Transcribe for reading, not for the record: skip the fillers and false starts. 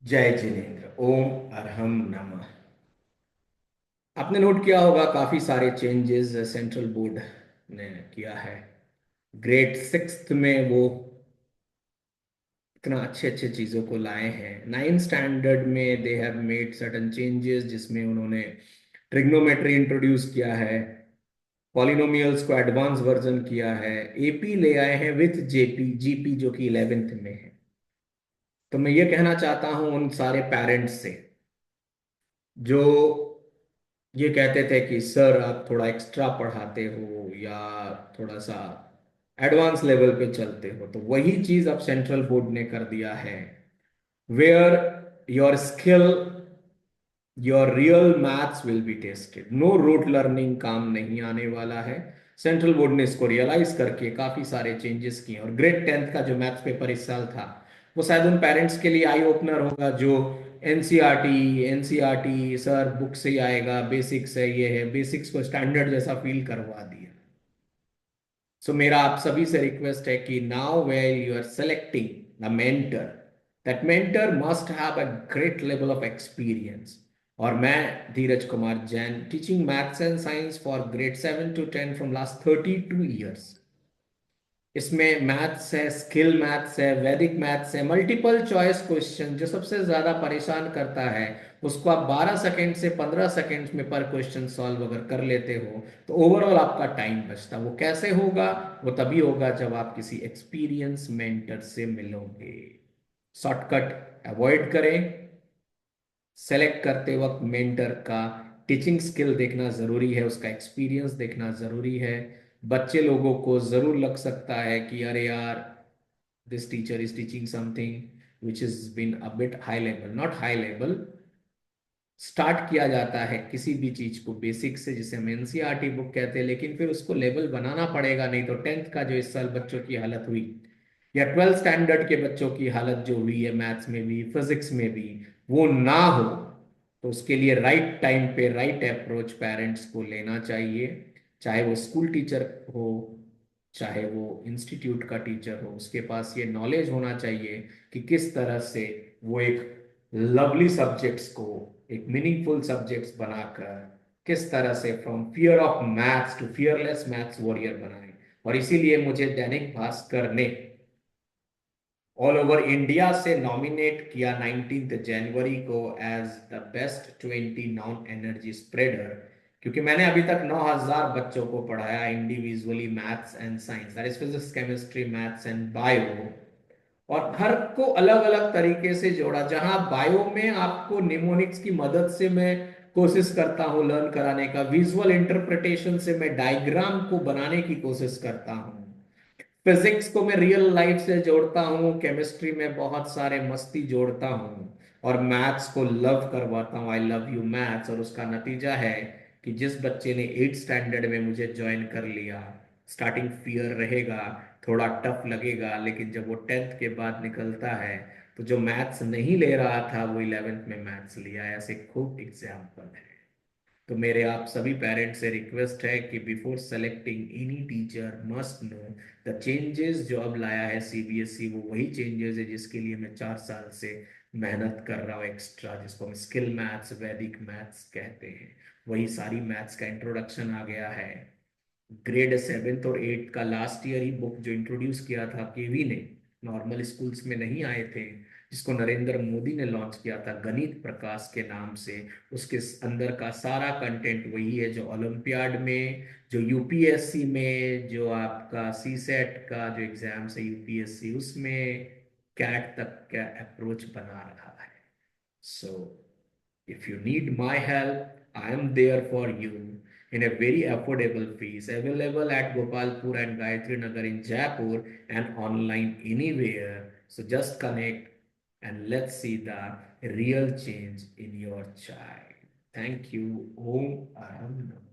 जय जिनेन्द्र। ओम अरहम नमः। आपने नोट किया होगा काफी सारे चेंजेस सेंट्रल बोर्ड ने किया है। ग्रेड सिक्स्थ में वो इतना अच्छे अच्छे चीजों को लाए हैं। नाइन्थ स्टैंडर्ड में they have made certain changes जिसमें उन्होंने ट्रिग्नोमेट्री इंट्रोड्यूस किया है, पॉलिनोमियल्स को एडवांस वर्जन किया है, एपी ले आए हैं विथ जेपी जीपी जो कि 11th में है। तो मैं ये कहना चाहता हूं उन सारे पेरेंट्स से जो ये कहते थे कि सर आप थोड़ा एक्स्ट्रा पढ़ाते हो या थोड़ा सा एडवांस लेवल पे चलते हो, तो वही चीज अब सेंट्रल बोर्ड ने कर दिया है। Where your skill, your real maths will be tested. No rote learning काम नहीं आने वाला है। सेंट्रल बोर्ड ने इसको रियलाइज करके काफी सारे चेंजेस किए और ग्रेड टेंथ का जो मैथ्स पेपर इस साल था वो शायद उन पेरेंट्स के लिए आई ओपनर होगा जो एनसीईआरटी सर बुक से ही आएगा, बेसिक्स है, ये है, बेसिक्स को स्टैंडर्ड जैसा फील करवा दिया। सो मेरा आप सभी से रिक्वेस्ट है कि now where you are selecting the mentor, that mentor must have a great level of experience. और मैं Dheeraj Kumar Jain, teaching maths and science for grade 7 to 10 from last 32 years. इसमें मैथ्स है, स्किल मैथ्स है, वैदिक मैथ्स है, multiple choice question जो सबसे ज्यादा परेशान करता है, उसको आप 12 सेकंड से 15 सेकंड में पर क्वेश्चन सॉल्व अगर कर लेते हो तो ओवरऑल आपका टाइम बचता। वो कैसे होगा? वो तभी होगा जब आप किसी एक्सपीरियंस मेंटर से मिलोगे। शॉर्टकट अवॉइड करें। सेलेक्ट करते वक्त मेंटर का टीचिंग स्किल देखना जरूरी है, उसका एक्सपीरियंस देखना जरूरी है। बच्चे लोगों को जरूर लग सकता है कि अरे यार, this teacher is teaching something which is been a bit high level, not high level. Start किया जाता है किसी भी चीज को बेसिक से, जिसे हम एनसीईआरटी बुक कहते हैं, लेकिन फिर उसको लेवल बनाना पड़ेगा, नहीं तो टेंथ का जो इस साल बच्चों की हालत हुई या ट्वेल्थ स्टैंडर्ड के बच्चों की हालत जो हुई है मैथ्स में भी फिजिक्स में भी, वो ना हो। तो उसके लिए राइट टाइम पे राइट अप्रोच पेरेंट्स को लेना चाहिए। चाहे वो स्कूल टीचर हो, चाहे वो इंस्टीट्यूट का टीचर हो, उसके पास ये नॉलेज होना चाहिए कि किस तरह से वो एक लवली सब्जेक्ट्स को एक मीनिंगफुल सब्जेक्ट्स बनाकर किस तरह से from fear of maths to fearless maths warrior बनाए। और इसीलिए मुझे दैनिक भास्कर ने ऑल ओवर इंडिया से नॉमिनेट किया 19 जनवरी को as the best 20 non energy spreader, क्योंकि मैंने अभी तक 9,000 बच्चों को पढ़ाया individually maths and science, that is physics, chemistry, maths and bio. और हर को अलग अलग तरीके से जोड़ा। जहां बायो में आपको निमोनिक्स की मदद से मैं कोशिश करता हूं लर्न कराने का, विजुअल इंटरप्रिटेशन से मैं डायग्राम को बनाने की कोशिश करता हूं, फिजिक्स को मैं रियल लाइफ से जोड़ता हूँ, केमिस्ट्री में बहुत सारे मस्ती जोड़ता हूँ, और मैथ्स को लव करवाता हूँ। I love you maths. और उसका नतीजा है कि जिस बच्चे ने 8th स्टैंडर्ड में मुझे ज्वाइन कर लिया, स्टार्टिंग फियर रहेगा, थोड़ा टफ लगेगा, लेकिन जब वो 10th के बाद निकलता है तो जो मैथ्स नहीं ले रहा था वो 11th में मैथ्स लिया। ऐसे खूब एग्जाम्पल है। तो मेरे आप सभी पेरेंट्स से रिक्वेस्ट है कि before selecting any teacher must know the changes जो अब लाया है सीबीएसई, वो वही चेंजेस है जिसके लिए मैं 4 साल से मेहनत कर रहा हूँ एक्स्ट्रा, जिसको हम स्किल मैथ्स, वैदिक मैथ्स कहते हैं। वही सारी मैथ्स का इंट्रोडक्शन आ गया है। ग्रेड 7th और 8th का लास्ट ईयर ही बुक जो इंट्रोड्यूस किया था केवी ने, नॉर्मल स्कूल्स में नहीं आए थे, जिसको नरेंद्र मोदी ने लॉन्च किया था गणित प्रकाश के नाम से, उसके अंदर का सारा कंटेंट वही है जो ओलंपियाड में, जो यूपीएससी में, जो आपका सीसेट का जो एग्जाम्स है यूपीएससी उसमें, कैट तक का अप्रोच बना रहा है। सो if you need my help, I am there for you in a very affordable fees, available at Gopalpur and Gayatri Nagar in Jaipur and online anywhere. So just connect and let's see the real change in your child. Thank you. Om Aram Nam.